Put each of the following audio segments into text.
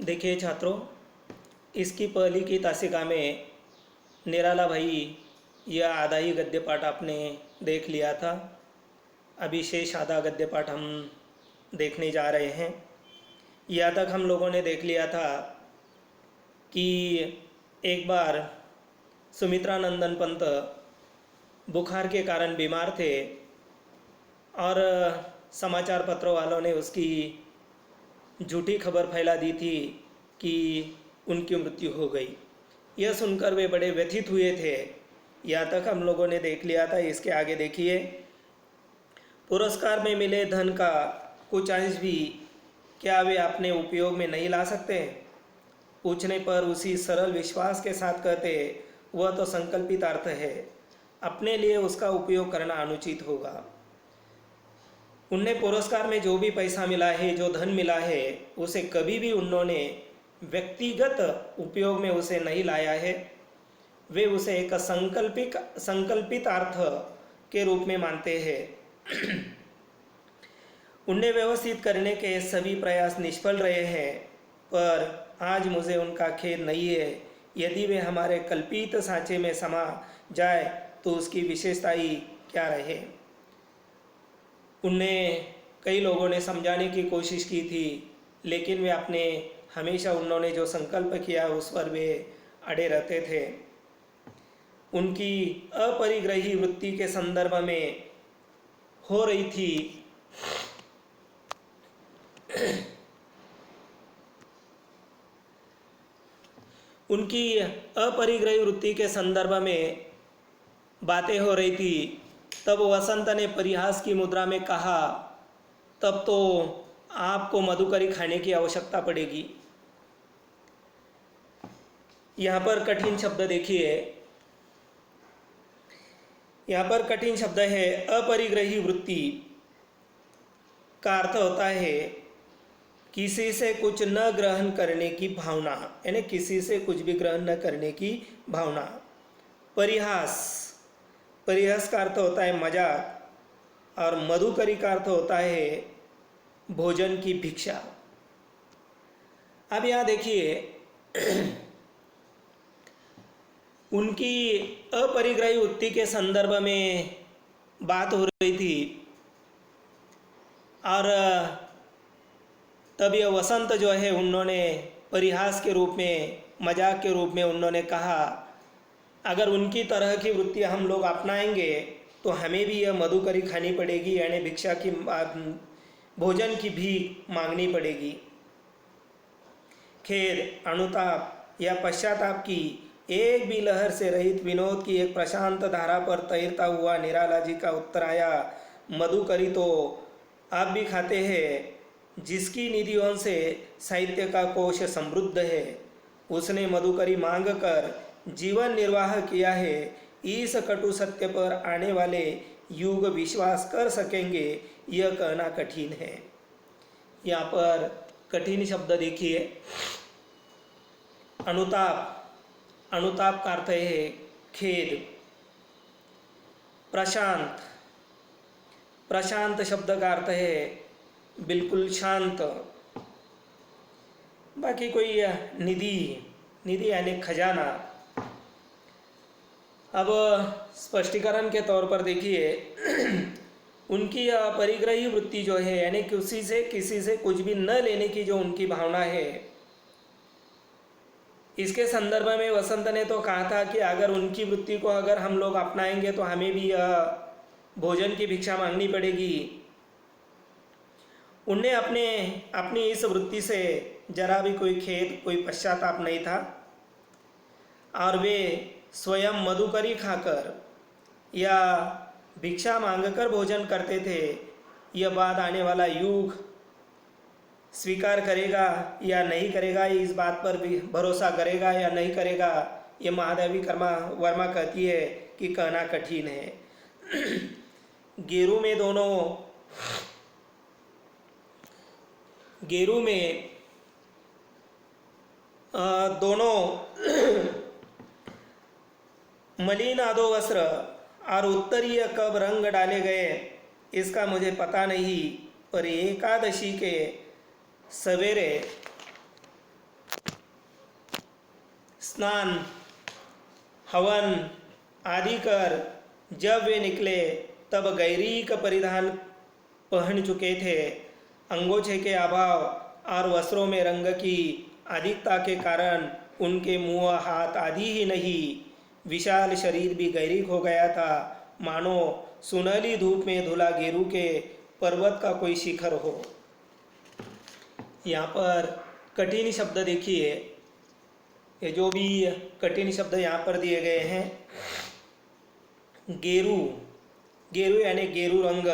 देखिए छात्रों, इसकी पहली की तासिका में निराला भाई यह आधा ही गद्य पाठ आपने देख लिया था। अभी शेष आधा गद्य पाठ हम देखने जा रहे हैं। यहाँ तक हम लोगों ने देख लिया था कि एक बार सुमित्रा नंदन पंत बुखार के कारण बीमार थे और समाचार पत्रों वालों ने उसकी झूठी खबर फैला दी थी कि उनकी मृत्यु हो गई। यह सुनकर वे बड़े व्यथित हुए थे। यहाँ तक हम लोगों ने देख लिया था। इसके आगे देखिए, पुरस्कार में मिले धन का कुछ अंश भी क्या वे अपने उपयोग में नहीं ला सकते? पूछने पर उसी सरल विश्वास के साथ कहते, वह तो संकल्पित अर्थ है, अपने लिए उसका उपयोग करना अनुचित होगा। उन्हें पुरस्कार में जो भी पैसा मिला है, जो धन मिला है, उसे कभी भी उन्होंने व्यक्तिगत उपयोग में उसे नहीं लाया है। वे उसे एक संकल्पित अर्थ के रूप में मानते हैं। उन्हें व्यवस्थित करने के सभी प्रयास निष्फल रहे हैं, पर आज मुझे उनका खेद नहीं है। यदि वे हमारे कल्पित सांचे में समा जाए तो उसकी विशेषता ही क्या रहे। उन्हें कई लोगों ने समझाने की कोशिश की थी, लेकिन वे हमेशा उन्होंने जो संकल्प किया उस पर वे अड़े रहते थे। उनकी अपरिग्रही वृत्ति के संदर्भ में हो रही थी उनकी अपरिग्रही वृत्ति के संदर्भ में बातें हो रही थी। तब वसंत ने परिहास की मुद्रा में कहा, तब तो आपको मधुकरी खाने की आवश्यकता पड़ेगी। यहाँ पर कठिन शब्द देखिए, यहाँ पर कठिन शब्द है अपरिग्रही वृत्ति का अर्थ होता है किसी से कुछ न ग्रहण करने की भावना, यानी किसी से कुछ भी ग्रहण न करने की भावना। परिहास का अर्थ होता है मजाक, और मधुकरी का अर्थ होता है भोजन की भिक्षा। अब यहाँ देखिए, उनकी अपरिग्रही वृत्ति के संदर्भ में बात हो रही थी, और तब यह वसंत जो है उन्होंने परिहास के रूप में, मजाक के रूप में उन्होंने कहा, अगर उनकी तरह की वृत्ति हम लोग अपनाएंगे तो हमें भी यह मधुकरी खानी पड़ेगी, यानी भिक्षा की, भोजन की भीख मांगनी पड़ेगी। खेद, अनुताप या पश्चाताप की एक भी लहर से रहित विनोद की एक प्रशांत धारा पर तैरता हुआ निराला जी का उत्तर आया, मधुकरी तो आप भी खाते हैं, जिसकी निधियों से साहित्य का कोश समृद्ध है, उसने मधुकरी मांग कर जीवन निर्वाह किया है। इस कटु सत्य पर आने वाले युग विश्वास कर सकेंगे, यह कहना कठिन है। यहाँ पर कठिन शब्द देखिए, अनुताप का अर्थ है खेद। प्रशांत शब्द का अर्थ है बिल्कुल शांत। बाकी कोई निधि यानी खजाना। अब स्पष्टीकरण के तौर पर देखिए, उनकी अपरिग्रही वृत्ति जो है, यानी किसी से कुछ भी न लेने की जो उनकी भावना है, इसके संदर्भ में वसंत ने तो कहा था कि अगर उनकी वृत्ति को अगर हम लोग अपनाएंगे तो हमें भी भोजन की भिक्षा मांगनी पड़ेगी। उन्हें अपनी इस वृत्ति से जरा भी कोई खेद, कोई पश्चाताप नहीं था, और वे स्वयं मधुकरी खाकर या भिक्षा मांगकर भोजन करते थे। यह बाद आने वाला युग स्वीकार करेगा या नहीं करेगा, इस बात पर भी भरोसा करेगा या नहीं करेगा, ये महादेवी वर्मा कहती है कि कहना कठिन है। गेरू में दोनों मलिन आधो वस्त्र और उत्तरीय कब रंग डाले गए इसका मुझे पता नहीं, पर एकादशी के सवेरे स्नान हवन आदि कर जब वे निकले तब गैरिक परिधान पहन चुके थे। अंगोछे के अभाव और वस्त्रों में रंग की अधिकता के कारण उनके मुंह हाथ आदि ही नहीं, विशाल शरीर भी गैरिक हो गया था, मानो सुनहली धूप में धुला गेरू के पर्वत का कोई शिखर हो। यहाँ पर कठिन शब्द देखिए, ये जो भी कठिन शब्द यहाँ पर दिए गए हैं, गेरू, गेरू यानी गेरू रंग,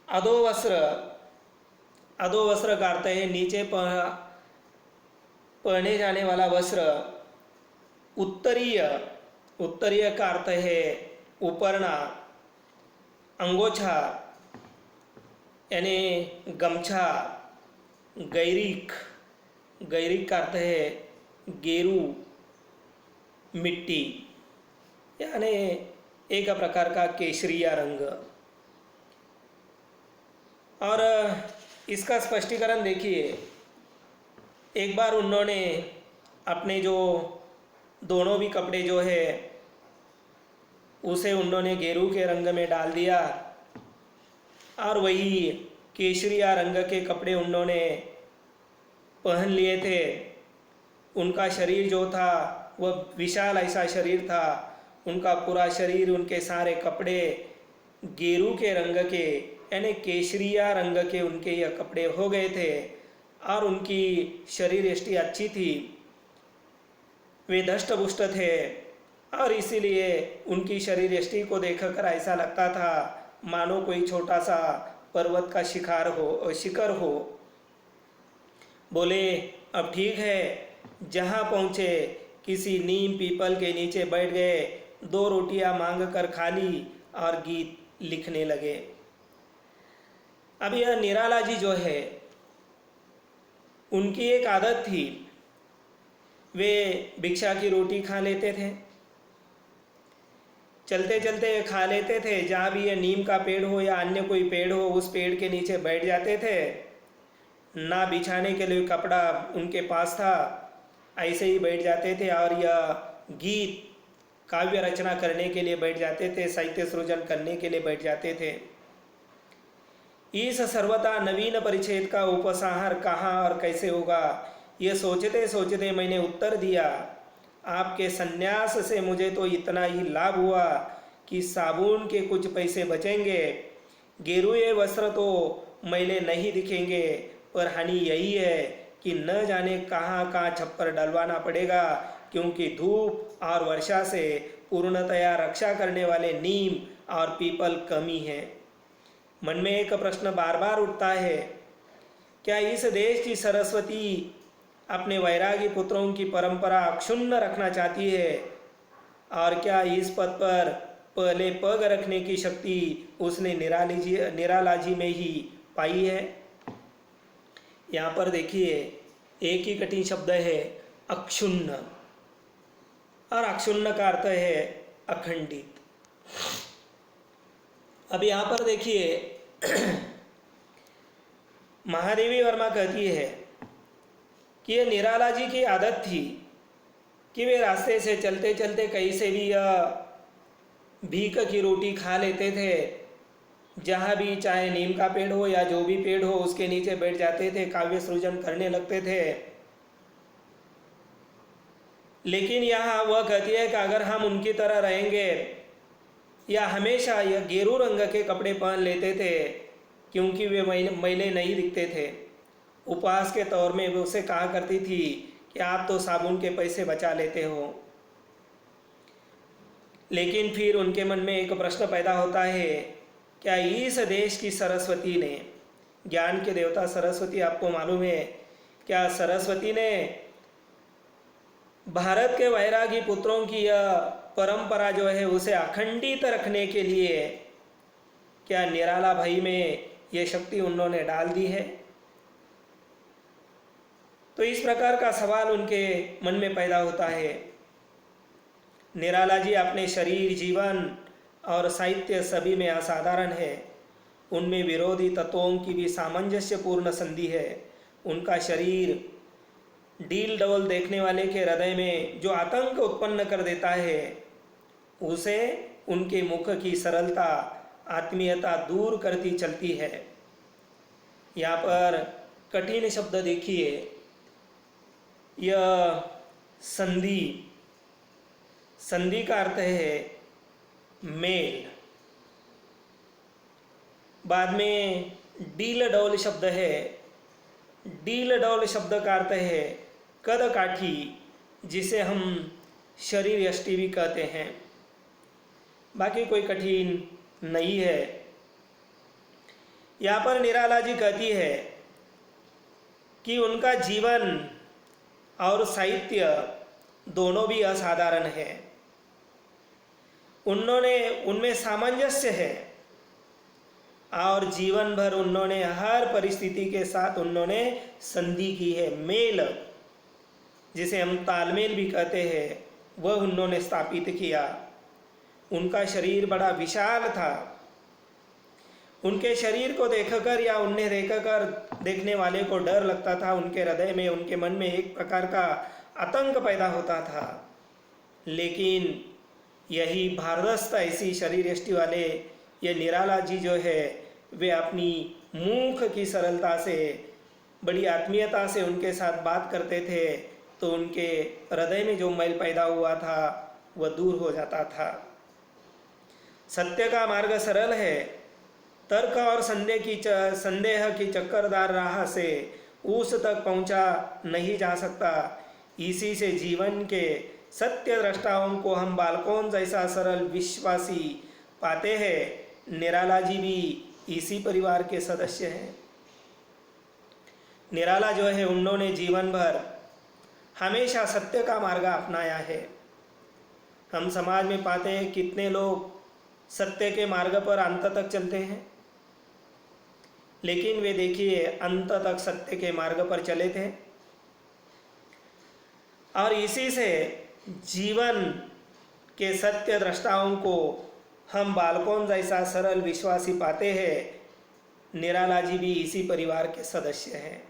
अधोवस्त्र, अधोवस्त्र का अर्थ है नीचे पहने जाने वाला वस्त्र, उत्तरीय, उत्तरीय का अर्थ है उपरना, अंगोछा यानी गमछा, गैरिक, गैरिक का अर्थ है गेरू, मिट्टी यानी एक प्रकार का केसरिया रंग। और इसका स्पष्टीकरण देखिए, एक बार उन्होंने अपने जो दोनों भी कपड़े जो है उसे उन्होंने गेरू के रंग में डाल दिया और वही केसरिया रंग के कपड़े उन्होंने पहन लिए थे। उनका शरीर जो था वह विशाल ऐसा शरीर था, उनका पूरा शरीर, उनके सारे कपड़े गेरू के रंग के यानी केसरिया रंग के उनके यह कपड़े हो गए थे और उनकी शरीर यष्टि अच्छी थी, वे धष्टपुष्ट थे और इसीलिए उनकी शरीर यष्टि को देखकर ऐसा लगता था मानो कोई छोटा सा पर्वत का शिखर हो। बोले अब ठीक है, जहाँ पहुँचे किसी नीम पीपल के नीचे बैठ गए, 2 रोटियां मांग कर खा ली और गीत लिखने लगे। अब यह निराला जी जो है, उनकी एक आदत थी, वे भिक्षा की रोटी खा लेते थे, चलते चलते खा लेते थे, जहाँ भी ये नीम का पेड़ हो या अन्य कोई पेड़ हो उस पेड़ के नीचे बैठ जाते थे। ना बिछाने के लिए कपड़ा उनके पास था, ऐसे ही बैठ जाते थे और यह गीत काव्य रचना करने के लिए बैठ जाते थे, साहित्य सृजन करने के लिए बैठ जाते थे। इस सर्वथा नवीन परिच्छेद का उपसंहार कहाँ और कैसे होगा, ये सोचते सोचते मैंने उत्तर दिया, आपके संन्यास से मुझे तो इतना ही लाभ हुआ कि साबुन के कुछ पैसे बचेंगे, गेरुए वस्त्र तो मैले नहीं दिखेंगे, पर हानि यही है कि न जाने कहाँ कहाँ छप्पर डलवाना पड़ेगा, क्योंकि धूप और वर्षा से पूर्णतया रक्षा करने वाले नीम और पीपल कमी है। मन में एक प्रश्न बार बार उठता है, क्या इस देश की सरस्वती अपने वैरागी पुत्रों की परंपरा अक्षुण्ण रखना चाहती है, और क्या इस पद पर पहले पग रखने की शक्ति उसने निराला जी में ही पाई है। यहाँ पर देखिए एक ही कठिन शब्द है अक्षुण्ण, और अक्षुण्ण का अर्थ है अखंडित। अब यहाँ पर देखिए महादेवी वर्मा कहती है कि ये निराला जी की आदत थी कि वे रास्ते से चलते चलते कहीं से भी भीख की रोटी खा लेते थे, जहाँ भी चाहे नीम का पेड़ हो या जो भी पेड़ हो उसके नीचे बैठ जाते थे, काव्य सृजन करने लगते थे। लेकिन यहाँ वह कहती है कि अगर हम उनकी तरह रहेंगे या हमेशा यह गेरू रंग के कपड़े पहन लेते थे, क्योंकि वे मैले नहीं दिखते थे। उपवास के तौर में वे उसे कहा करती थी कि आप तो साबुन के पैसे बचा लेते हो। लेकिन फिर उनके मन में एक प्रश्न पैदा होता है, क्या इस देश की सरस्वती ने, ज्ञान के देवता सरस्वती आपको मालूम है, क्या सरस्वती ने भारत के वैरागी पुत्रों की यह परंपरा जो है उसे अखंडित रखने के लिए क्या निराला भाई में यह शक्ति उन्होंने डाल दी है? तो इस प्रकार का सवाल उनके मन में पैदा होता है। निराला जी अपने शरीर, जीवन और साहित्य सभी में असाधारण है। उनमें विरोधी तत्वों की भी सामंजस्यपूर्ण संधि है। उनका शरीर डील डबल देखने वाले के हृदय में जो आतंक उत्पन्न कर देता है, उसे उनके मुख की सरलता, आत्मीयता दूर करती चलती है। यहाँ पर कठिन शब्द देखिए, यह संधि, संधि का अर्थ है मेल। बाद में डील डौल शब्द है, डील डौल शब्द का अर्थ है कद काठी, जिसे हम शरीर यष्टि भी कहते हैं। बाकी कोई कठिन नहीं है। यहाँ पर निराला जी कहती है कि उनका जीवन और साहित्य दोनों भी असाधारण है। उनमें सामंजस्य है और जीवन भर उन्होंने हर परिस्थिति के साथ उन्होंने संधि की है। मेल, जिसे हम तालमेल भी कहते हैं, वह उन्होंने स्थापित किया। उनका शरीर बड़ा विशाल था। उनके शरीर को देखकर या उन्हें देखकर देखने वाले को डर लगता था। उनके हृदय में, उनके मन में एक प्रकार का आतंक पैदा होता था। लेकिन यही भारदस्त ऐसी शरीर यष्टि वाले ये निराला जी जो है, वे अपनी मुख की सरलता से, बड़ी आत्मीयता से उनके साथ बात करते थे, तो उनके हृदय में जो मैल पैदा हुआ था वह दूर हो जाता था। सत्य का मार्ग सरल है, तर्क और संदेह की चक्करदार राह से उस तक पहुंचा नहीं जा सकता। इसी से जीवन के सत्य दृष्टाओं को हम बालकों जैसा सरल विश्वासी पाते हैं। निराला जी भी इसी परिवार के सदस्य हैं। निराला जो है, उन्होंने जीवन भर हमेशा सत्य का मार्ग अपनाया है। हम समाज में पाते हैं कितने लोग सत्य के मार्ग पर अंत तक चलते हैं, लेकिन वे देखिए अंत तक सत्य के मार्ग पर चले थे और इसी से जीवन के सत्य दृष्टाओं को हम बालकों जैसा सरल विश्वासी पाते हैं। निराला जी भी इसी परिवार के सदस्य हैं।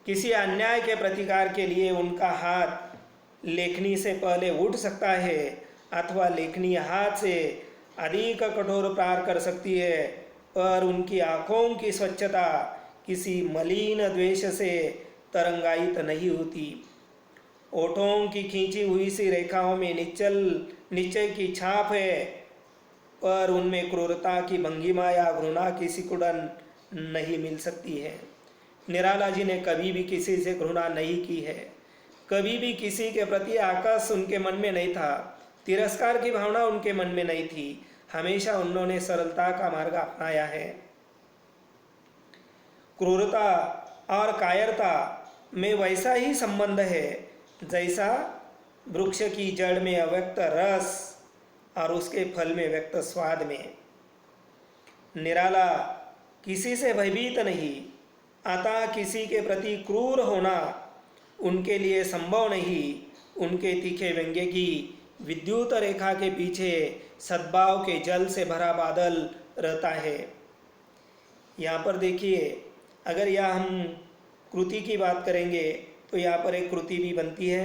किसी अन्याय के प्रतिकार के लिए उनका हाथ लेखनी से पहले उठ सकता है अथवा लेखनी हाथ से अधिक कठोर प्रहार कर सकती है, पर उनकी आँखों की स्वच्छता किसी मलिन द्वेष से तरंगायित नहीं होती। ओठों की खींची हुई सी रेखाओं में निश्चय की छाप है, पर उनमें क्रूरता की भंगिमा या घृणा की सिकुड़न नहीं मिल सकती है। निराला जी ने कभी भी किसी से घृणा नहीं की है, कभी भी किसी के प्रति आकर्ष उनके मन में नहीं था, तिरस्कार की भावना उनके मन में नहीं थी। हमेशा उन्होंने सरलता का मार्ग अपनाया है। क्रूरता और कायरता में वैसा ही संबंध है जैसा वृक्ष की जड़ में अव्यक्त रस और उसके फल में व्यक्त स्वाद में। निराला किसी से भयभीत नहीं, अतः किसी के प्रति क्रूर होना उनके लिए संभव नहीं। उनके तीखे व्यंग्य की विद्युत रेखा के पीछे सद्भाव के जल से भरा बादल रहता है। यहाँ पर देखिए, अगर यह हम कृति की बात करेंगे तो यहाँ पर एक कृति भी बनती है।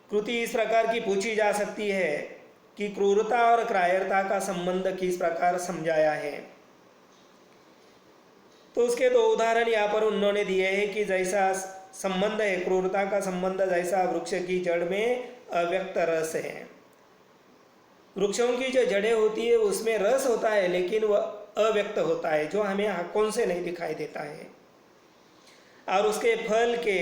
कृति इस प्रकार की पूछी जा सकती है कि क्रूरता और कायरता का संबंध किस प्रकार समझाया है। तो उसके दो उदाहरण यहाँ पर उन्होंने दिए हैं कि जैसा संबंध है, क्रूरता का संबंध जैसा वृक्ष की जड़ में अव्यक्त रस है। वृक्षों की जो जड़ें होती है उसमें रस होता है, लेकिन वह अव्यक्त होता है, जो हमें आंखों से नहीं दिखाई देता है। और उसके फल के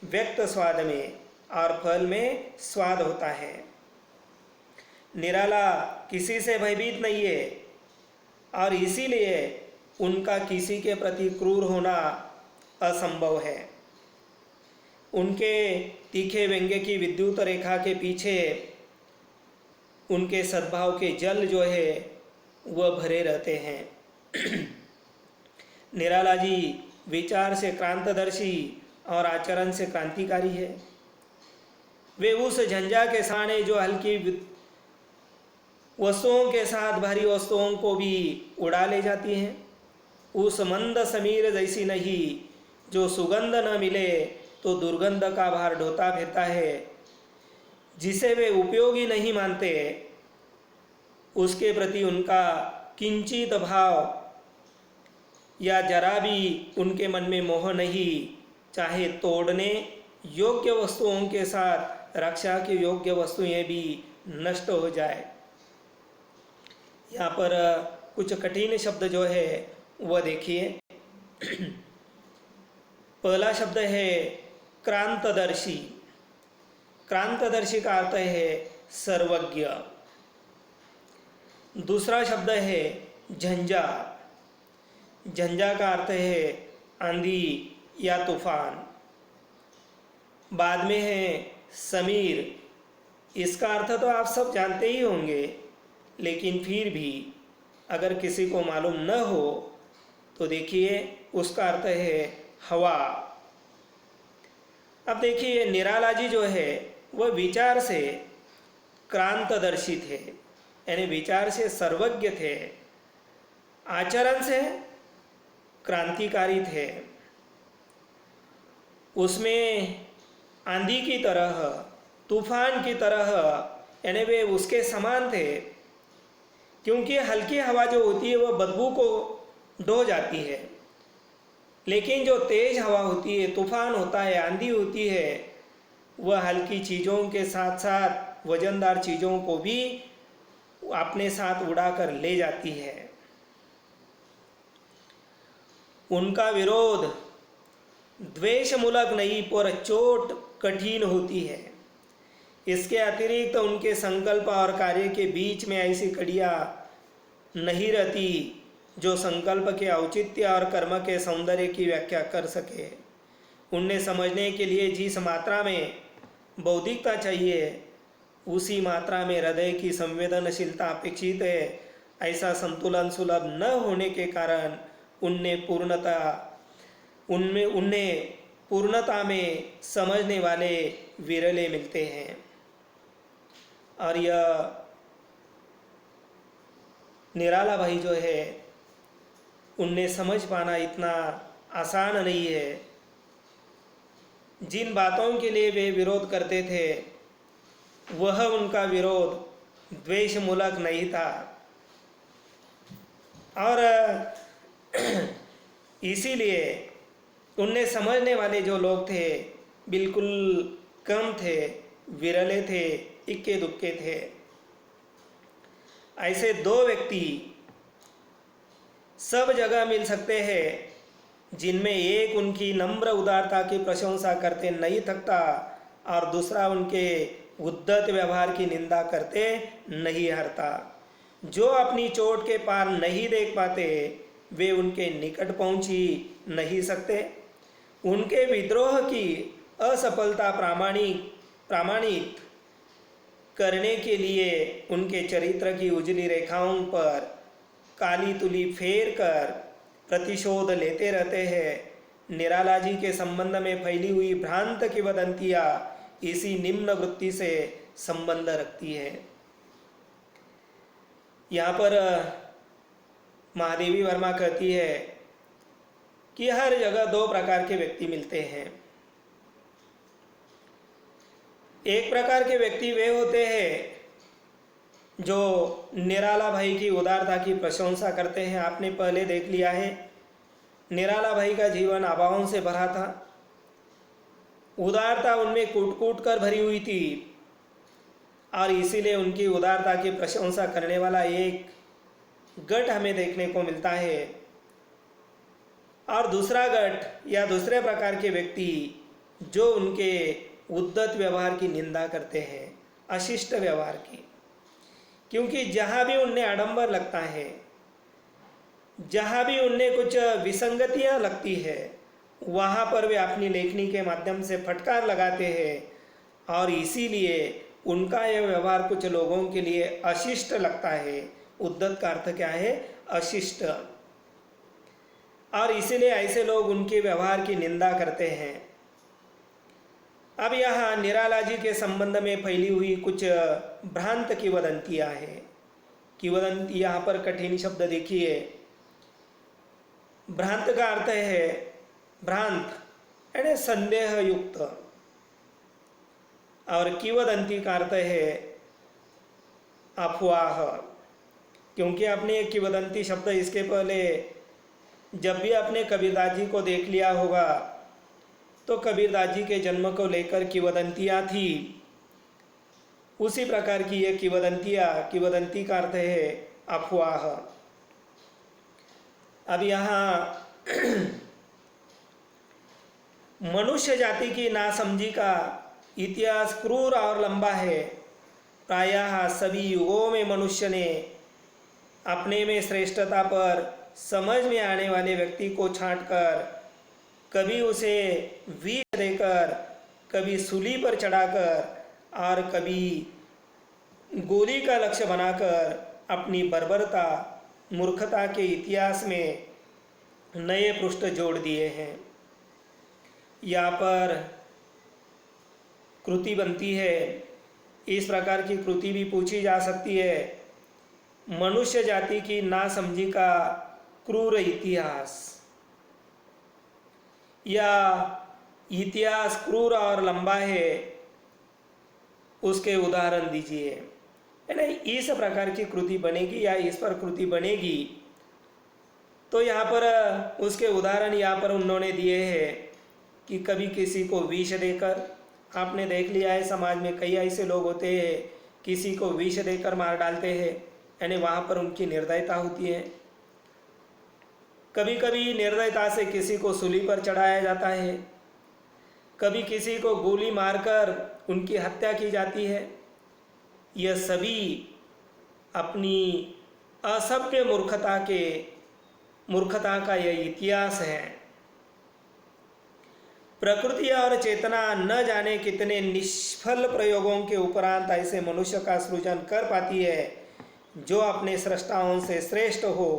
व्यक्त स्वाद में, और फल में स्वाद होता है। निराला किसी से भयभीत नहीं है और इसीलिए उनका किसी के प्रति क्रूर होना असंभव है। उनके तीखे व्यंग्य की विद्युत रेखा के पीछे उनके सद्भाव के जल जो है वह भरे रहते हैं। निराला जी विचार से क्रांतदर्शी और आचरण से क्रांतिकारी है। वे उस झंझा के साने जो हल्की वस्तुओं के साथ भारी वस्तुओं को भी उड़ा ले जाती हैं, उस मंद समीर जैसी नहीं जो सुगंध न मिले तो दुर्गंध का भार ढोता फिरता है, जिसे वे उपयोगी नहीं मानते, उसके प्रति उनका किंचित भाव या जरा भी उनके मन में मोह नहीं, चाहे तोड़ने योग्य वस्तुओं के साथ रक्षा की योग्य वस्तुएं भी नष्ट हो जाए। यहाँ पर कुछ कठिन शब्द जो है वह देखिए। पहला शब्द है क्रांतदर्शी। क्रांतदर्शी का अर्थ है सर्वज्ञ। दूसरा शब्द है झंझा। झंझा का अर्थ है आंधी या तूफान। बाद में है समीर। इसका अर्थ तो आप सब जानते ही होंगे, लेकिन फिर भी अगर किसी को मालूम न हो तो देखिए उसका अर्थ है हवा। अब देखिए निराला जी जो है वह विचार से क्रांतदर्शी थे, यानी विचार से सर्वज्ञ थे, आचरण से क्रांतिकारी थे। उसमें आंधी की तरह, तूफान की तरह, यानी वे उसके समान थे, क्योंकि हल्की हवा जो होती है वह बदबू को ढो जाती है, लेकिन जो तेज हवा होती है, तूफान होता है, आंधी होती है, वह हल्की चीज़ों के साथ साथ वजनदार चीज़ों को भी अपने साथ उड़ाकर ले जाती है। उनका विरोध द्वेषमूलक नहीं पर चोट कठिन होती है। इसके अतिरिक्त उनके संकल्प और कार्य के बीच में ऐसी कड़ियाँ नहीं रहती जो संकल्प के औचित्य और कर्म के सौंदर्य की व्याख्या कर सके। उन्हें समझने के लिए जिस मात्रा में बौद्धिकता चाहिए उसी मात्रा में हृदय की संवेदनशीलता अपेक्षित है। ऐसा संतुलन सुलभ न होने के कारण उन्हें पूर्णता में समझने वाले विरले मिलते हैं। और यह निराला भाई जो है उन्हें समझ पाना इतना आसान नहीं है। जिन बातों के लिए वे विरोध करते थे वह उनका विरोध द्वेषमूलक नहीं था, और इसीलिए उन्हें समझने वाले जो लोग थे बिल्कुल कम थे, विरले थे, इक्के दुक्के थे। ऐसे दो व्यक्ति सब जगह मिल सकते हैं जिनमें एक उनकी नम्र उदारता की प्रशंसा करते नहीं थकता और दूसरा उनके उद्धत व्यवहार की निंदा करते नहीं हारता। जो अपनी चोट के पार नहीं देख पाते वे उनके निकट पहुंच ही नहीं सकते। उनके विद्रोह की असफलता प्रमाणित करने के लिए उनके चरित्र की उजली रेखाओं पर काली तुली फेर कर प्रतिशोध लेते रहते हैं। निराला जी के संबंध में फैली हुई भ्रांत किंवदंतियाँ इसी निम्न वृत्ति से संबंध रखती है। यहाँ पर महादेवी वर्मा कहती है कि हर जगह दो प्रकार के व्यक्ति मिलते हैं। एक प्रकार के व्यक्ति वे होते हैं जो निराला भाई की उदारता की प्रशंसा करते हैं। आपने पहले देख लिया है निराला भाई का जीवन अभावों से भरा था, उदारता उनमें कूट कूट कर भरी हुई थी, और इसीलिए उनकी उदारता की प्रशंसा करने वाला एक गट हमें देखने को मिलता है। और दूसरा गट या दूसरे प्रकार के व्यक्ति जो उनके उद्धत व्यवहार की निंदा करते हैं, अशिष्ट व्यवहार की, क्योंकि जहाँ भी उन्हें आडंबर लगता है, जहाँ भी उन्हें कुछ विसंगतियाँ लगती है, वहाँ पर वे अपनी लेखनी के माध्यम से फटकार लगाते हैं। और इसीलिए उनका यह व्यवहार कुछ लोगों के लिए अशिष्ट लगता है। उद्धत का अर्थ क्या है? अशिष्ट। और इसीलिए ऐसे लोग उनके व्यवहार की निंदा करते हैं। अब यहाँ निराला जी के संबंध में फैली हुई कुछ भ्रांत किंवदंतियाँ हैं। किंवदंती यहाँ पर कठिन शब्द देखिए। भ्रांत का अर्थ है भ्रांत, यानी संदेह युक्त। और किंवदंती का अर्थ है अफवाह, क्योंकि आपने एक किंवदंती शब्द इसके पहले जब भी आपने कबीरदास जी को देख लिया होगा तो कबीरदास जी के जन्म को लेकर किंवदंतियाँ थी। उसी प्रकार की ये किंवदंती का अर्थ है अफवाह। अब यहाँ मनुष्य जाति की नासमझी का इतिहास क्रूर और लंबा है। प्रायः सभी युगों में मनुष्य ने अपने में श्रेष्ठता पर समझ में आने वाले व्यक्ति को छांटकर, कभी उसे विष देकर, कभी सूली पर चढ़ाकर और कभी गोली का लक्ष्य बनाकर अपनी बर्बरता, मूर्खता के इतिहास में नए पृष्ठ जोड़ दिए हैं। यहाँ पर कृति बनती है, इस प्रकार की कृति भी पूछी जा सकती है। मनुष्य जाति की नासमझी का क्रूर इतिहास, या इतिहास क्रूर और लंबा है, उसके उदाहरण दीजिए। है ना, इस प्रकार की कृति बनेगी या इस पर कृति बनेगी तो यहाँ पर उसके उदाहरण यहाँ पर उन्होंने दिए हैं कि कभी किसी को विष देकर, आपने देख लिया है समाज में कई ऐसे लोग होते हैं किसी को विष देकर मार डालते हैं, यानी वहाँ पर उनकी निर्दयता होती है। कभी कभी निर्दयता से किसी को सूली पर चढ़ाया जाता है, कभी किसी को गोली मारकर उनकी हत्या की जाती है। यह सभी अपनी असभ्य मूर्खता का यह इतिहास है। प्रकृति और चेतना न जाने कितने निष्फल प्रयोगों के उपरांत ऐसे मनुष्य का सृजन कर पाती है जो अपने सृष्टाओं से श्रेष्ठ हो,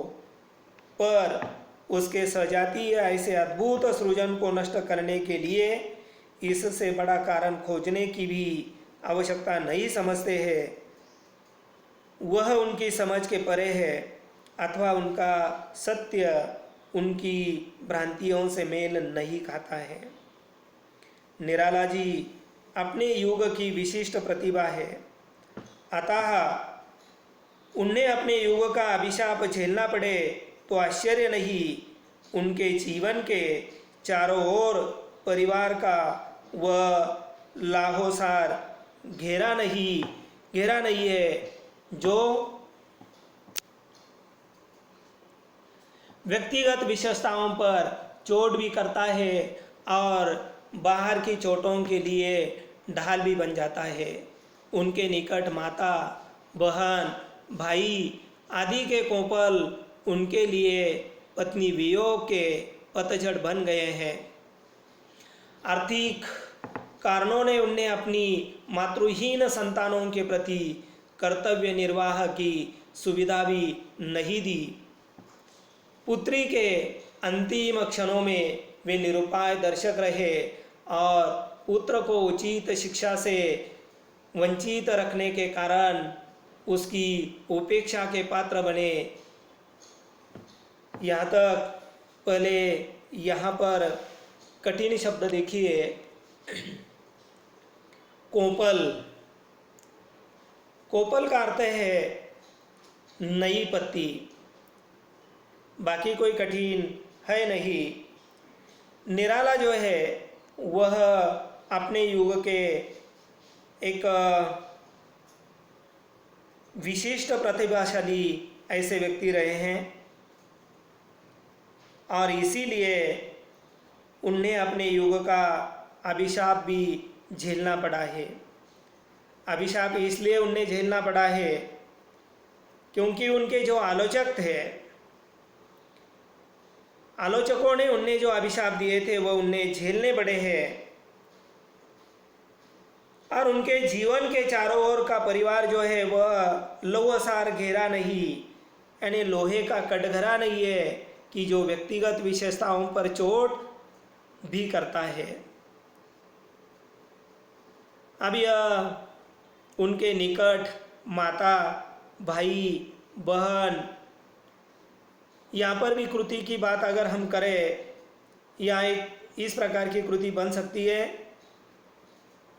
पर उसके सजातीय ऐसे अद्भुत सृजन को नष्ट करने के लिए इससे बड़ा कारण खोजने की भी आवश्यकता नहीं समझते हैं। वह उनकी समझ के परे है, अथवा उनका सत्य उनकी भ्रांतियों से मेल नहीं खाता है। निराला जी अपने युग की विशिष्ट प्रतिभा है, अतः उन्हें अपने युग का अभिशाप झेलना पड़े तो आश्चर्य नहीं। उनके जीवन के चारों ओर परिवार का वह लाहोसार घेरा नहीं है जो व्यक्तिगत विशेषताओं पर चोट भी करता है और बाहर की चोटों के लिए ढाल भी बन जाता है। उनके निकट माता, बहन, भाई आदि के कोपल उनके लिए पत्नी वियोग के पतझड़ बन गए हैं। आर्थिक कारणों ने उन्हें अपनी मातृहीन संतानों के प्रति कर्तव्य निर्वाह की सुविधा भी नहीं दी। पुत्री के अंतिम क्षणों में वे निरुपाय दर्शक रहे और पुत्र को उचित शिक्षा से वंचित रखने के कारण उसकी उपेक्षा के पात्र बने। यहाँ तक पहले यहाँ पर कठिन शब्द देखिए, कोपल। कोपल का अर्थ है नई पत्ती, बाकी कोई कठिन है नहीं। निराला जो है वह अपने युग के एक विशिष्ट प्रतिभाशाली ऐसे व्यक्ति रहे हैं और इसीलिए उन्हें अपने युग का अभिशाप भी झेलना पड़ा है। अभिशाप इसलिए उन्हें झेलना पड़ा है क्योंकि उनके जो आलोचक थे, आलोचकों ने उन्हें जो अभिशाप दिए थे वह उन्हें झेलने पड़े हैं। और उनके जीवन के चारों ओर का परिवार जो है वह लोहसार घेरा नहीं, यानी लोहे का कटघरा नहीं है कि जो व्यक्तिगत विशेषताओं पर चोट भी करता है। अब यह उनके निकट माता, भाई, बहन, यहाँ पर भी कृति की बात अगर हम करें, यहाँ एक इस प्रकार की कृति बन सकती है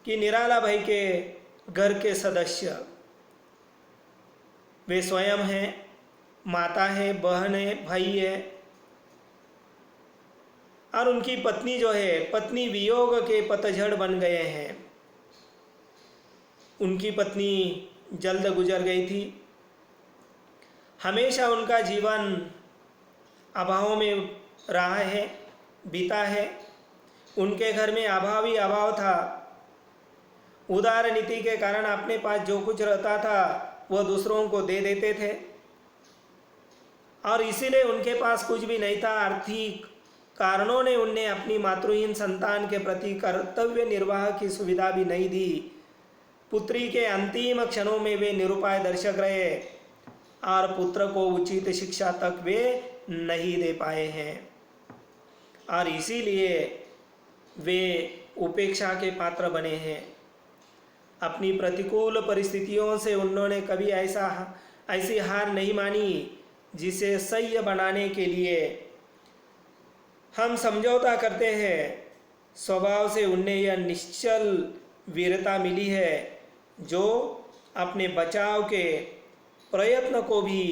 कि निराला भाई के घर के सदस्य वे स्वयं हैं, माता है, बहन है, भाई है, और उनकी पत्नी जो है, पत्नी वियोग के पतझड़ बन गए हैं। उनकी पत्नी जल्द गुजर गई थी। हमेशा उनका जीवन अभाव में रहा है, बीता है। उनके घर में अभाव ही अभाव था। उदार नीति के कारण अपने पास जो कुछ रहता था वह दूसरों को दे देते थे, और इसीलिए उनके पास कुछ भी नहीं था। आर्थिक कारणों ने उन्हें अपनी मातृहीन संतान के प्रति कर्तव्य निर्वाह की सुविधा भी नहीं दी। पुत्री के अंतिम क्षणों में वे निरुपाय दर्शक रहे और पुत्र को उचित शिक्षा तक वे नहीं दे पाए हैं, और इसीलिए वे उपेक्षा के पात्र बने हैं। अपनी प्रतिकूल परिस्थितियों से उन्होंने कभी ऐसी हार नहीं मानी जिसे सह्य बनाने के लिए हम समझौता करते हैं। स्वभाव से उन्हें यह निश्चल वीरता मिली है जो अपने बचाव के प्रयत्न को भी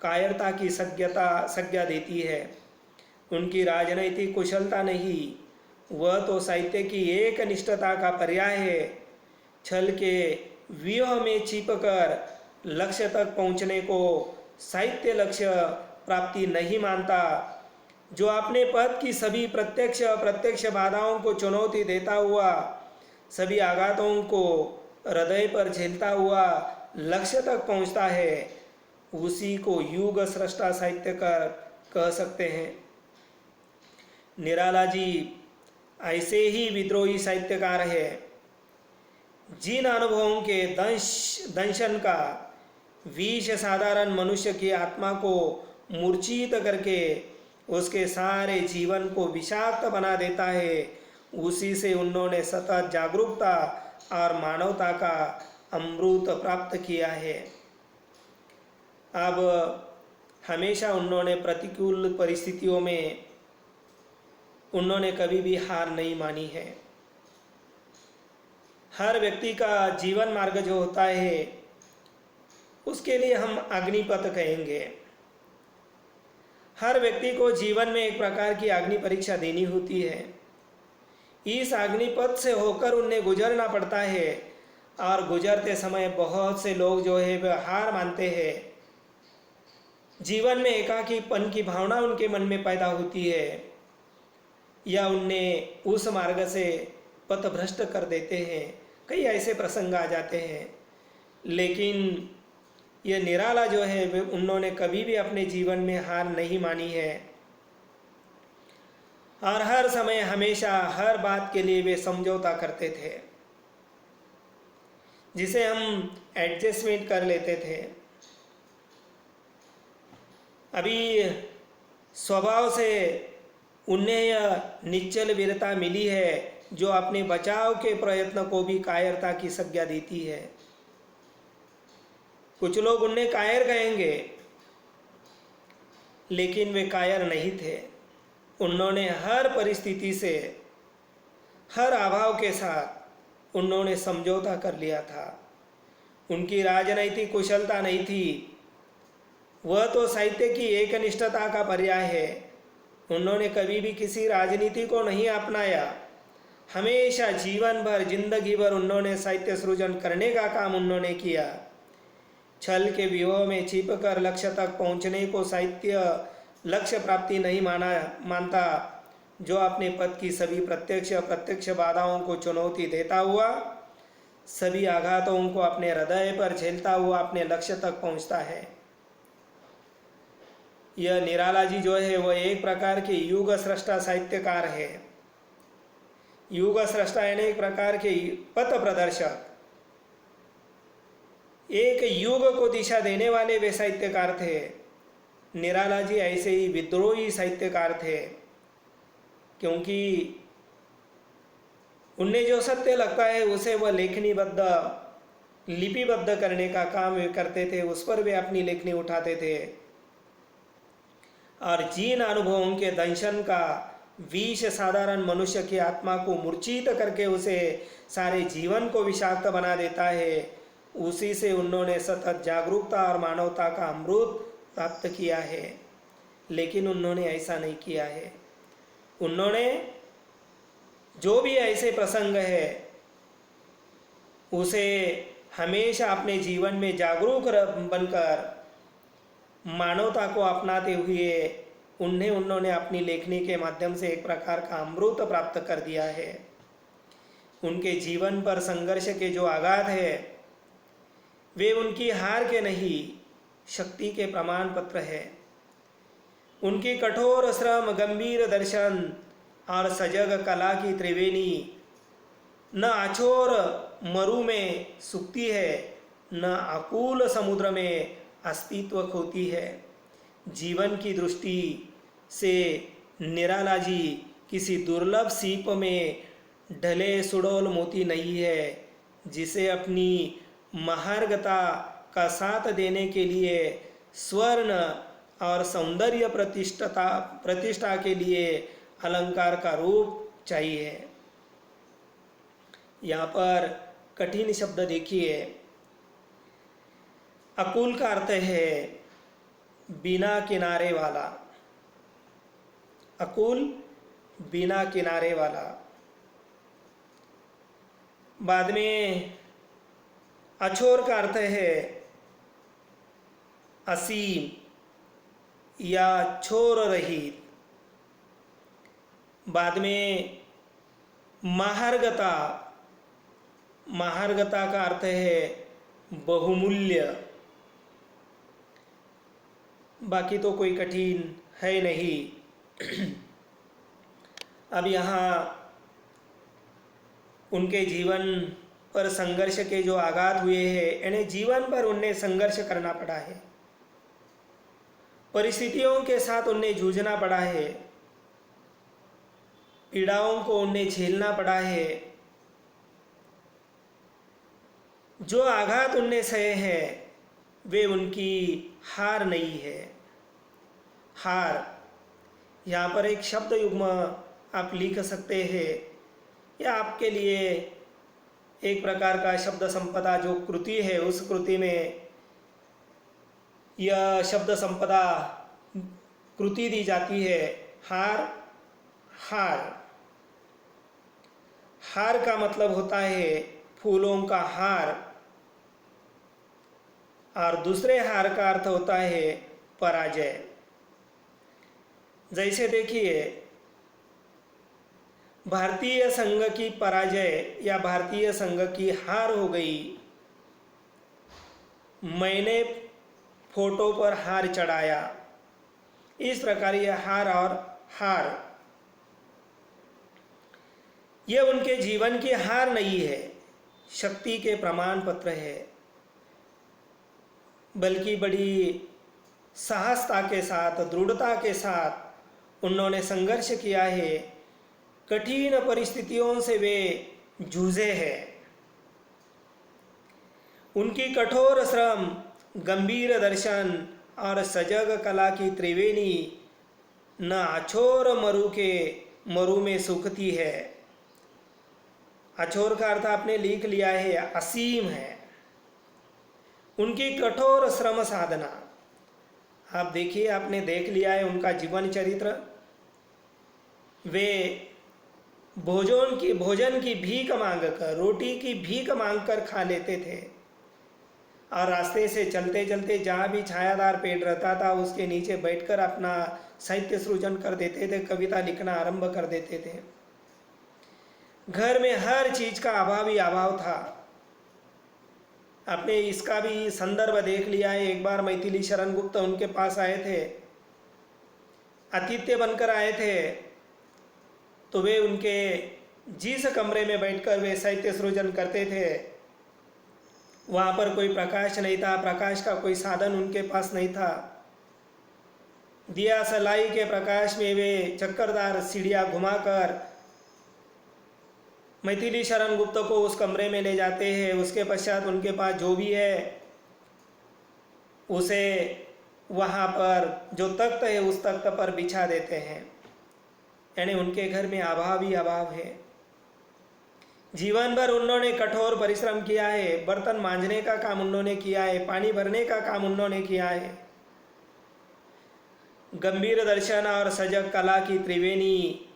कायरता की संज्ञा देती है। उनकी राजनैतिक कुशलता नहीं, वह तो साहित्य की एक निष्ठता का पर्याय है। छल के व्यूह में छिपकर लक्ष्य तक पहुंचने को साहित्य लक्ष्य प्राप्ति नहीं मानता। जो अपने पद की सभी प्रत्यक्ष अप्रत्यक्ष बाधाओं को चुनौती देता हुआ, सभी आघातों को हृदय पर झेलता हुआ लक्ष्य तक पहुंचता है, उसी को युग सृष्टा साहित्यकार कह सकते हैं। निराला जी ऐसे ही विद्रोही साहित्यकार है, जिन अनुभवों के दंशन का विष साधारण मनुष्य की आत्मा को मूर्छित करके उसके सारे जीवन को विषाक्त बना देता है, उसी से उन्होंने सतत जागरूकता और मानवता का अमृत प्राप्त किया है। अब हमेशा उन्होंने प्रतिकूल परिस्थितियों में उन्होंने कभी भी हार नहीं मानी है। हर व्यक्ति का जीवन मार्ग जो होता है उसके लिए हम अग्निपथ कहेंगे। हर व्यक्ति को जीवन में एक प्रकार की अग्नि परीक्षा देनी होती है। इस अग्निपथ से होकर उन्हें गुजरना पड़ता है, और गुजरते समय बहुत से लोग जो है वह हार मानते हैं। जीवन में एकाकीपन की भावना उनके मन में पैदा होती है, या उन्हें उस मार्ग से पथभ्रष्ट कर देते हैं। कई ऐसे प्रसंग आ जाते हैं, लेकिन ये निराला जो है वे उन्होंने कभी भी अपने जीवन में हार नहीं मानी है, और हर समय हमेशा हर बात के लिए वे समझौता करते थे, जिसे हम एडजस्टमेंट कर लेते थे। अभी स्वभाव से उन्हें यह निश्चल वीरता मिली है जो अपने बचाव के प्रयत्न को भी कायरता की संज्ञा देती है। कुछ लोग उन्हें कायर कहेंगे, लेकिन वे कायर नहीं थे। उन्होंने हर परिस्थिति से, हर अभाव के साथ उन्होंने समझौता कर लिया था। उनकी राजनैतिक कुशलता नहीं थी, वह तो साहित्य की एकनिष्ठता का पर्याय है। उन्होंने कभी भी किसी राजनीति को नहीं अपनाया। हमेशा जीवन भर, जिंदगी भर उन्होंने साहित्य सृजन करने का काम उन्होंने किया। छल के व्यूह में छिपकर लक्ष्य तक पहुंचने को साहित्य लक्ष्य प्राप्ति नहीं मानता। जो अपने पद की सभी प्रत्यक्ष अप्रत्यक्ष बाधाओं को चुनौती देता हुआ, सभी आघातों को अपने हृदय पर झेलता हुआ अपने लक्ष्य तक पहुंचता है। यह निराला जी जो है वह एक प्रकार के युग सृष्टा साहित्यकार है। युग सृष्टा यानी एक प्रकार के पथ प्रदर्शक, एक युग को दिशा देने वाले वे साहित्यकार थे। निराला जी ऐसे ही विद्रोही साहित्यकार थे, क्योंकि उन्हें जो सत्य लगता है उसे वह लेखनीबद्ध, लिपिबद्ध करने का काम वे करते थे। उस पर वे अपनी लेखनी उठाते थे, और जिन अनुभवों के दंशन का विष साधारण मनुष्य की आत्मा को मूर्छित करके उसे सारे जीवन को विषाक्त बना देता है, उसी से उन्होंने सतत जागरूकता और मानवता का अमृत प्राप्त किया है। लेकिन उन्होंने ऐसा नहीं किया है। उन्होंने जो भी ऐसे प्रसंग है उसे हमेशा अपने जीवन में जागरूक बनकर मानवता को अपनाते हुए उन्होंने अपनी लेखनी के माध्यम से एक प्रकार का अमृत प्राप्त कर दिया है। उनके जीवन पर संघर्ष के जो आघात है वे उनकी हार के नहीं, शक्ति के प्रमाण पत्र है। उनकी कठोर श्रम, गंभीर दर्शन और सजग कला की त्रिवेणी न अछोर मरु में सूखती है, न आकुल समुद्र में अस्तित्व खोती है। जीवन की दृष्टि से निराला जी किसी दुर्लभ सीप में ढले सुडौल मोती नहीं है, जिसे अपनी महार्गता का साथ देने के लिए स्वर्ण और सौंदर्य प्रतिष्ठा के लिए अलंकार का रूप चाहिए। यहाँ पर कठिन शब्द देखिए। अकुल का अर्थ है बिना किनारे वाला। अकुल बिना किनारे वाला। बाद में अछोर का अर्थ है असीम या छोर रहित। बाद में महार्गता, महार्गता का अर्थ है बहुमूल्य। बाकी तो कोई कठिन है नहीं। अब यहाँ उनके जीवन पर संघर्ष के जो आघात हुए हैं, यानी जीवन पर उन्हें संघर्ष करना पड़ा है, परिस्थितियों के साथ उन्हें जूझना पड़ा है, पीड़ाओं को उन्हें झेलना पड़ा है। जो आघात उन्हें सहे हैं वे उनकी हार नहीं है। हार, यहाँ पर एक शब्द युग्म आप लिख सकते हैं, या आपके लिए एक प्रकार का शब्द संपदा जो कृति है उस कृति में यह शब्द संपदा कृति दी जाती है। हार, हार। हार का मतलब होता है फूलों का हार, और दूसरे हार का अर्थ होता है पराजय। जैसे देखिए, भारतीय संघ की पराजय या भारतीय संघ की हार हो गई, मैंने फोटो पर हार चढ़ाया, इस प्रकार यह हार और हार, यह उनके जीवन की हार नहीं है, शक्ति के प्रमाण पत्र है, बल्कि बड़ी साहसता के साथ, दृढ़ता के साथ उन्होंने संघर्ष किया है। कठिन परिस्थितियों से वे जूझे हैं। उनकी कठोर श्रम, गंभीर दर्शन और सजग कला की त्रिवेणी न अछोर मरु में सूखती है। अछोर का अर्थ आपने लिख लिया है, असीम है। उनकी कठोर श्रम साधना, आप देखिए, आपने देख लिया है उनका जीवन चरित्र। वे भोजन की भीख मांगकर, रोटी की भीख मांगकर खा लेते थे, और रास्ते से चलते चलते जहाँ भी छायादार पेड़ रहता था उसके नीचे बैठकर अपना साहित्य सृजन कर देते थे, कविता लिखना आरंभ कर देते थे। घर में हर चीज का अभाव ही अभाव था। आपने इसका भी संदर्भ देख लिया है। एक बार मैथिली शरण गुप्त उनके पास आए थे, आतिथ्य बनकर आए थे, तो वे उनके जिस कमरे में बैठकर वे साहित्य सृजन करते थे वहाँ पर कोई प्रकाश नहीं था, प्रकाश का कोई साधन उनके पास नहीं था। दिया सलाई के प्रकाश में वे चक्करदार सीढ़ियाँ घुमाकर मैथिली शरण गुप्त को उस कमरे में ले जाते हैं। उसके पश्चात उनके पास जो भी है उसे वहाँ पर जो तख्त है उस तख्त पर बिछा देते हैं। यानी उनके घर में अभाव ही अभाव है। जीवन भर उन्होंने कठोर परिश्रम किया है, बर्तन मांजने का काम उन्होंने किया है, पानी भरने का काम उन्होंने किया है। गंभीर दर्शन और सजग कला की त्रिवेणी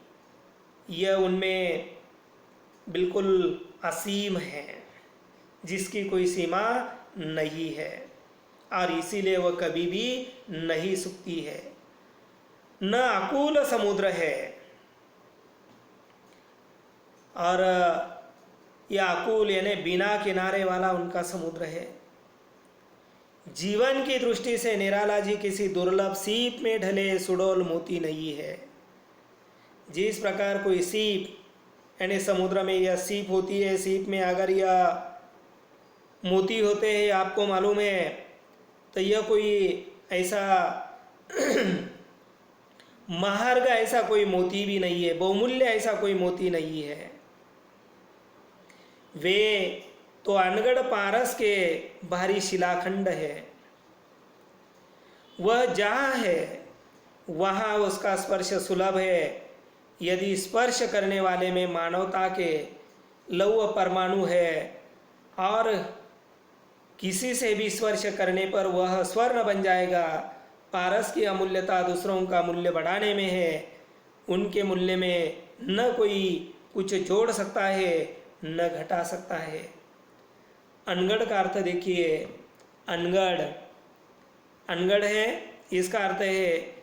यह उनमें बिल्कुल असीम है, जिसकी कोई सीमा नहीं है, और इसीलिए वह कभी भी नहीं सूखती है। न अकूल समुद्र है, और यह अकूल यानी बिना किनारे वाला उनका समुद्र है। जीवन की दृष्टि से निराला जी किसी दुर्लभ सीप में ढले सुडौल मोती नहीं है। जिस प्रकार कोई सीप यानी समुद्र में यह सीप होती है, सीप में अगर यह मोती होते हैं, आपको मालूम है, तो यह कोई ऐसा महार्घ ऐसा कोई मोती भी नहीं है, बहुमूल्य ऐसा कोई मोती नहीं है। वे तो अनगढ़ पारस के भारी शिलाखंड है। वह जहाँ है वहाँ उसका स्पर्श सुलभ है। यदि स्पर्श करने वाले में मानवता के लौह परमाणु है, और किसी से भी स्पर्श करने पर वह स्वर्ण बन जाएगा। पारस की अमूल्यता दूसरों का मूल्य बढ़ाने में है। उनके मूल्य में न कोई कुछ जोड़ सकता है न घटा सकता है। अनगढ़ का अर्थ देखिए, अनगढ़ अनगढ़ है, इसका अर्थ है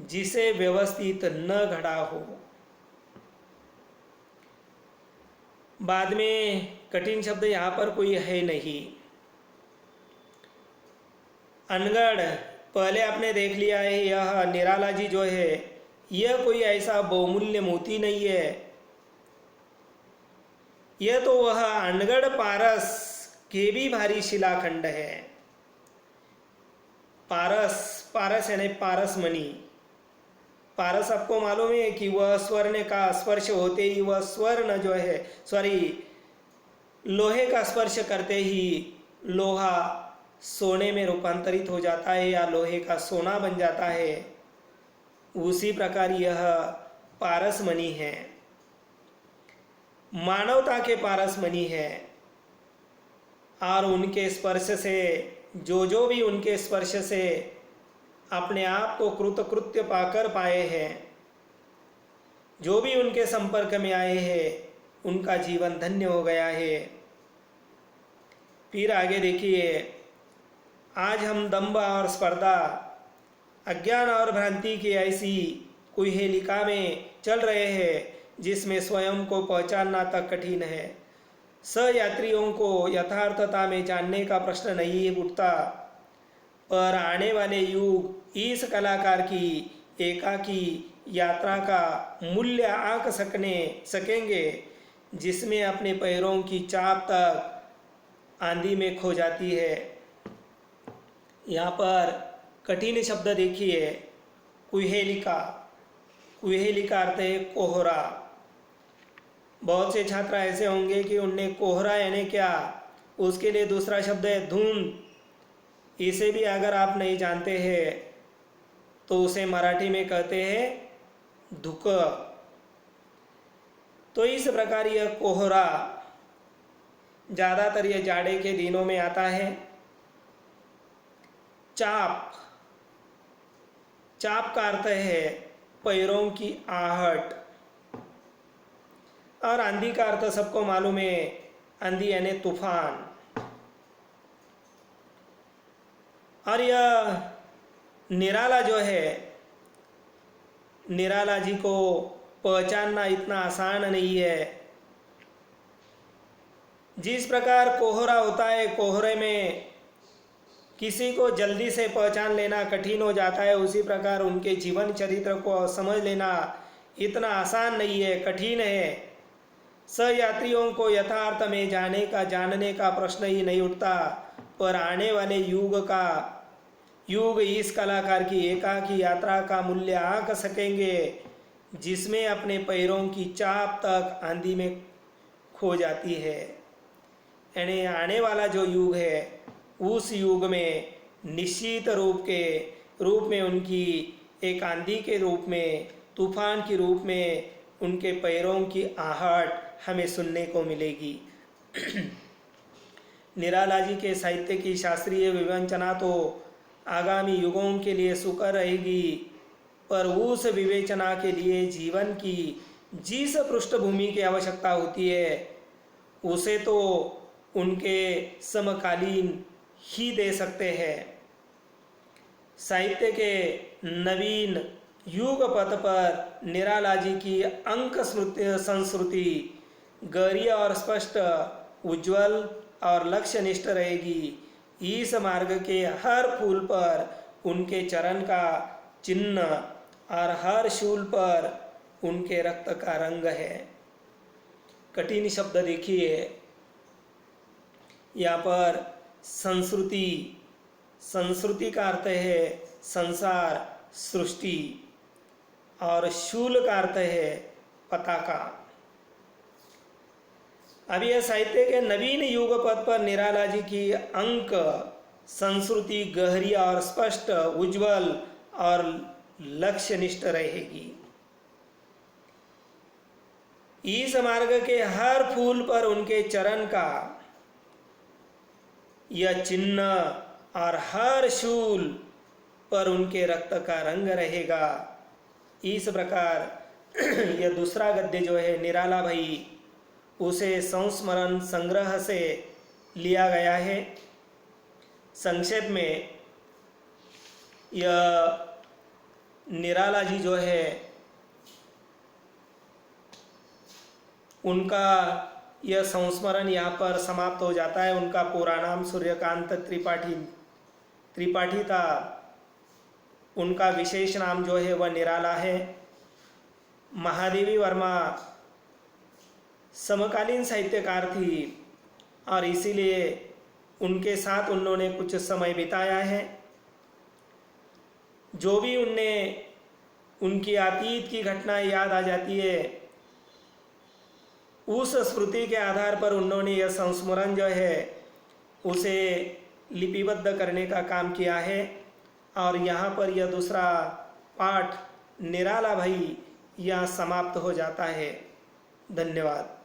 जिसे व्यवस्थित न घड़ा हो। बाद में कठिन शब्द यहाँ पर कोई है नहीं। अनगढ़ पहले आपने देख लिया है, यह निराला जी जो है यह कोई ऐसा बहुमूल्य मोती नहीं है। यह तो वह अनगढ़ पारस के भी भारी शिलाखंड है। पारस, पारस यानी पारस मणि। पारस आपको मालूम है कि वह स्वर्ण का स्पर्श होते ही वह स्वर्ण जो है, लोहे का स्पर्श करते ही लोहा सोने में रूपांतरित हो जाता है या लोहे का सोना बन जाता है। उसी प्रकार यह पारस मणि है, मानवता के पारस मणि है। और उनके स्पर्श से जो भी उनके स्पर्श से अपने आप को कृतकृत्य पाकर पाए हैं, जो भी उनके संपर्क में आए हैं, उनका जीवन धन्य हो गया है। फिर आगे देखिए, आज हम दंभ और स्पर्धा, अज्ञान और भ्रांति की ऐसी कुहेलिका में चल रहे हैं जिसमें स्वयं को पहचानना तक कठिन है। सयात्रियों को यथार्थता में जानने का प्रश्न नहीं उठता, पर आने वाले युग इस कलाकार की एकाकी यात्रा का मूल्य आंक सकेंगे, जिसमें अपने पैरों की चाप तक आंधी में खो जाती है। यहाँ पर कठिन शब्द देखिए, कुहेलिका। कुहेलिका अर्थ है कोहरा। बहुत से छात्र ऐसे होंगे कि उनने कोहरा यानी क्या, उसके लिए दूसरा शब्द है धुंध। इसे भी अगर आप नहीं जानते हैं तो उसे मराठी में कहते हैं धुक। तो इस प्रकार यह कोहरा ज़्यादातर यह जाड़े के दिनों में आता है। चाप, चाप का अर्थ है पैरों की आहट। और आंधी का अर्थ सबको मालूम है, आंधी यानी तूफान। और यह निराला जो है, निराला जी को पहचानना इतना आसान नहीं है। जिस प्रकार कोहरा होता है, कोहरे में किसी को जल्दी से पहचान लेना कठिन हो जाता है, उसी प्रकार उनके जीवन चरित्र को समझ लेना इतना आसान नहीं है, कठिन है। सयात्रियों को यथार्थ में जानने का प्रश्न ही नहीं उठता, पर आने वाले युग इस कलाकार की एकाकी यात्रा का मूल्य आंक सकेंगे, जिसमें अपने पैरों की चाप तक आंधी में खो जाती है। यानी आने वाला जो युग है, उस युग में निश्चित रूप में उनकी एक आंधी के रूप में, तूफान के रूप में उनके पैरों की आहट हमें सुनने को मिलेगी। निराला जी के साहित्य की शास्त्रीय विवेचना तो आगामी युगों के लिए सुकर रहेगी, पर उस विवेचना के लिए जीवन की जिस पृष्ठभूमि की आवश्यकता होती है उसे तो उनके समकालीन ही दे सकते हैं। साहित्य के नवीन युग पथ पर निराला जी की अंक संस्कृति गहरी और स्पष्ट, उज्जवल और लक्ष्यनिष्ठ रहेगी। इस मार्ग के हर फूल पर उनके चरण का चिन्ह और हर शूल पर उनके रक्त का रंग है। कठिन शब्द देखिए, यहाँ पर संस्कृति का अर्थ है संसार, सृष्टि, और शूल का अर्थ है पताका। अब यह साहित्य के नवीन युग पथ पर निराला जी की अंक संस्कृति गहरी और स्पष्ट, उज्जवल और लक्ष्यनिष्ठ रहेगी। इस मार्ग के हर फूल पर उनके चरण का यह चिन्ह और हर शूल पर उनके रक्त का रंग रहेगा। इस प्रकार यह दूसरा गद्य जो है निराला भाई, उसे संस्मरण संग्रह से लिया गया है। संक्षेप में यह निराला जी जो है उनका यह संस्मरण यहाँ पर समाप्त हो जाता है। उनका पूरा नाम सूर्यकांत त्रिपाठी था। उनका विशेष नाम जो है वह निराला है। महादेवी वर्मा समकालीन साहित्यकार थी और इसीलिए उनके साथ उन्होंने कुछ समय बिताया है। जो भी उनकी अतीत की घटनाएं याद आ जाती है, उस स्मृति के आधार पर उन्होंने यह संस्मरण जो है उसे लिपिबद्ध करने का काम किया है। और यहाँ पर यह दूसरा पाठ निराला भाई यह समाप्त हो जाता है। धन्यवाद।